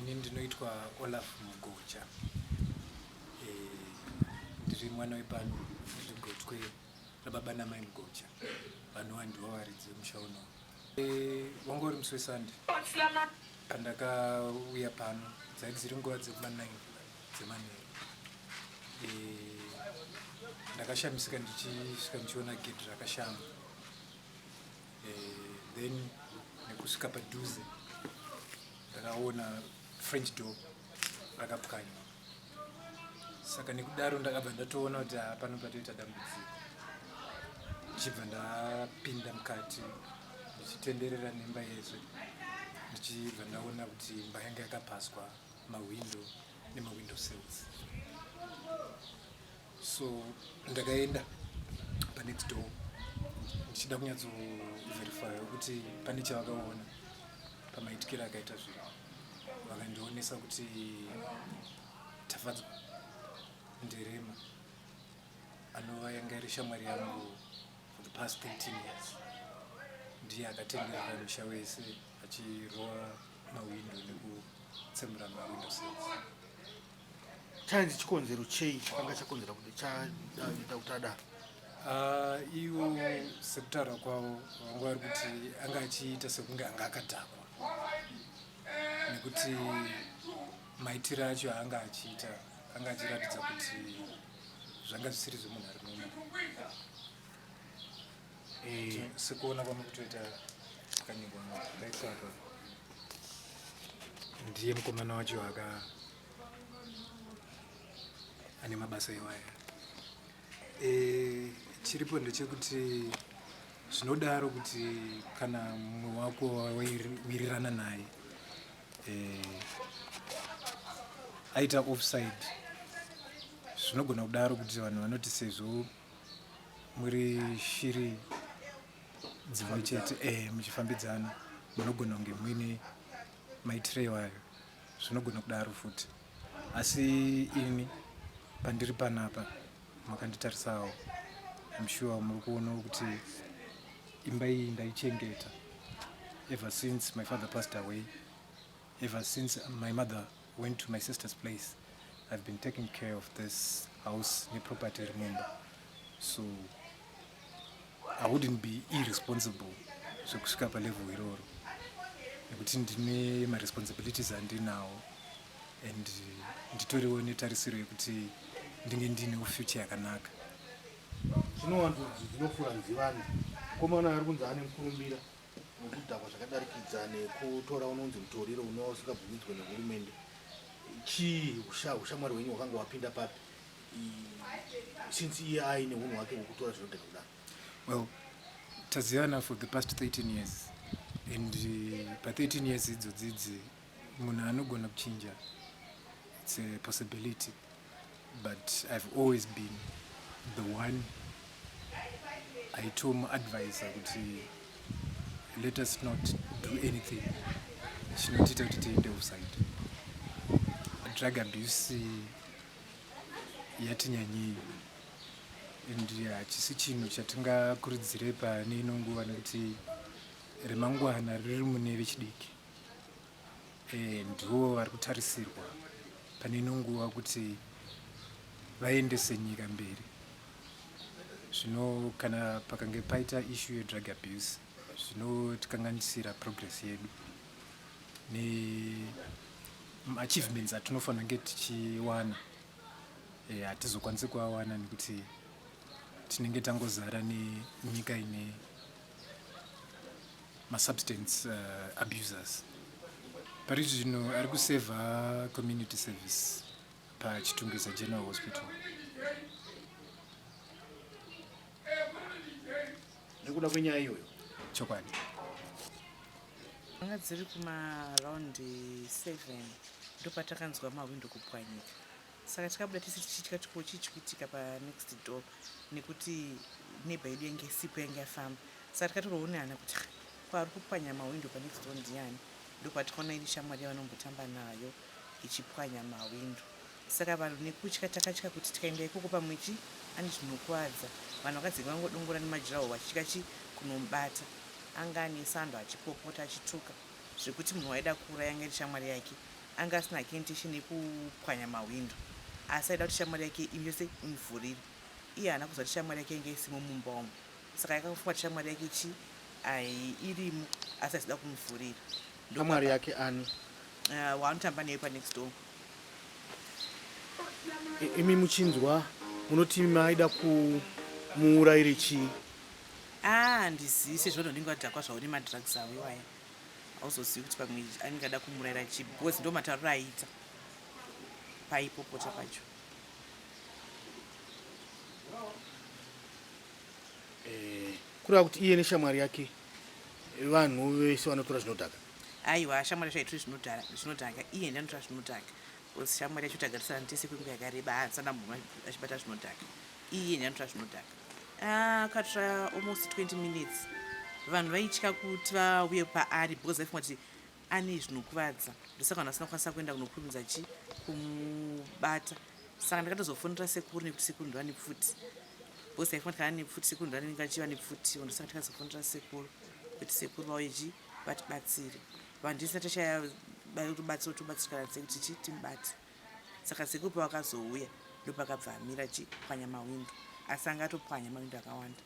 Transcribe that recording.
ini ndinoitwa Olaf Mugocha. Ndiri mwana wepano ndiri rababa namai Mugocha. Vanhu vandivo varidzi vemusha uno. Wanga uri musi wesande pandakauya pano dzaiva dziri nguva dzekuma9 dzemanheru. Ndakashamisika ndichisvika ndichiona gedhi rakashama. Then nekusvika padhuze ndakaona French door rakapwanya. Saka nekudaro ndakabva ndatoona kuti pano patoita dambudziko. Ndichibva ndapinda mukati ndichitenderera nemba yese. Ndichibva ndaona kuti imba yanga yakapaswa mahwindo nemawindow sills. So ndakaenda panext door ndichida kunyatsoverifya kuti pane chavakaona pamaitikiro akaita zvinhu. Vakandionesa kuti Tafadzwa Nderema anova yanga iri shamwari yangu for the past 13 years. Ndiye akatenderera musha wese achirova mahwindo nekutsemura mawindow sills. Chainzi chikonzero chei chakanga chakonzera kuti chaita kuti adaro? Ivo sekutaura kwavo vanga vari kuti anga achiita sekunge anga akadhakwa, nekuti maitiro acho aanga achiita anga achiratidza kuti zvanga zvisiri zvemunhu ari mumwe. Sekuona kwama kutoita akanyigwa ndaitsvaka ndiye mukomana wacho ane mabasa ewaya. Chiripo ndechekuti zvinodaro kuti kana mumwe wako wawirirana naye aita offside, zvinogona kudaro kuti vanhu vanoti sezvo muri shiri dzimwe chete muchifambidzana munogona kunge muine maitiro iwayo, zvinogona kudaro futi. Asi ini pandiri panapa makanditarisawo, I'm sure muri kuonawo kuti imba iyi ndaichengeta ever since my father passed away. Ever since my mother went to my sister's place, I've been taking care of this house and property in Mumba. So I wouldn't be irresponsible zvekusvika palevel iroro, nekuti ndine maresponsibilities andinawo and nditoriwo netarisiro yekuti ndinge ndine future yakanaka. Zvinowandudzi dzinofura nzivani. Mukomana ari kunzi ane mukurumbira nekudhakwa zvakadarikidza nekutora unonzi mutoriro unova usingabvumidzwe nehurumende. Chii ushamwari hwenyu hwakanga hwapinda papi since iye aine unhu hwake hwekutora zvinodhaka kudaro? Well, tazivana for the past 13 years and pa 13 years idzodzidzi munhu anogona kuchinja. It's a possibility, but I've always been the one I told my advisor kuti let us not do anything chinotiita kuti tiende offside. Drug abuse yatinyanyei and hachisi chinhu chatingakurudzire pane ino nguva, nekuti remangwana riri mune vechidiki ndivo vari kutarisirwa pane ino nguva kuti vaendese nyika mberi. Zvino kana pakange paita issue yedrug abuse zvinotikanganisira progress yedu neachievements atinofanira kunge tichiwana. Hatizokwanisi kuawana nekuti tinenge tangozara nenyika ine masubstance abusers. Pari zvino ari kusevha community service paChitungwiza General Hospital. Nekuda kwenyaya iyoyo chokwadi anga dziri kumaraundi 7 ndopatakanzwa mahwindo kupwanyika. Saka tikabuda tisi tichitika chichichiitika panext door nekuti neighbor yedu yange isipo yange yafamba. Saka tikatorona hana kuti kwari kupwanya mahwindo panext door ndiani. Ndopatikaona iri shamwari yavanombotamba nayo ichipwanya mahwindo. Saka vanhu nekutya takatya kuti tikaenda ikoko pamwechi ane zvinokuwadza. Vanhu vakadzinga vangodongora nemagirazi vachitya kunomubata. Anga ane sando achipopota achituka zvekuti munhu waida kuuraya anga iri shamwari yake anga asina hake intention yekupwanya mahwindo, asi aida kuti shamwari yake imese imuvhurire. Iye haana kuziva kuti shamwari yake inge isimo mumba umo, saka yakafunga kuti shamwari yake irimo asi asida kumuvhurira. shamwari yake ani waanotamba newe panext door. imi muchinzwa munoti maida kumuurayire chii? Handizivi, sezvo ndinenge adhakwa zvavo nemadrugs avo iwaya, hauzozivi kuti pamwe anenge ada kumurayira chii, because ndo matauriro aita paipopota pacho. kureva kuti iye neshamwari yake vanhu vese vanotora zvinodhaka? Aiwa, shamwari yacho haitori zvinodhaka, iye ndiye anotora zvinodhaka, because shamwari yacho tagarisana tese kwenguva yakareba haasana munhu achibata zvinodhaka, iye ndiye anotora zvinodhaka. Akatora almost 20 minutes. Vanhu vaitya kuti vauye paari because vaifunga kuti ane zvinokuvadza, ndosaka vanhu vasina kukwanisa kuenda kunokurumidza kumubata. Saka ndakatozofonera sekuru nekuti sekuru ndo ane pfuti, because aifunga kuti kana ane pfuti sekuru ndo anenge achiva nepfuti, ndosaka tikazofonera sekuru kuti sekuru vauye vatibatsire. Vanhu ndisina tashaya tobatsirikana sekuti timubate. Saka sekuru pavakazouya ndopakabva amira achipwanya mahwindo, asi anga atopwanya mahwindo akawanda.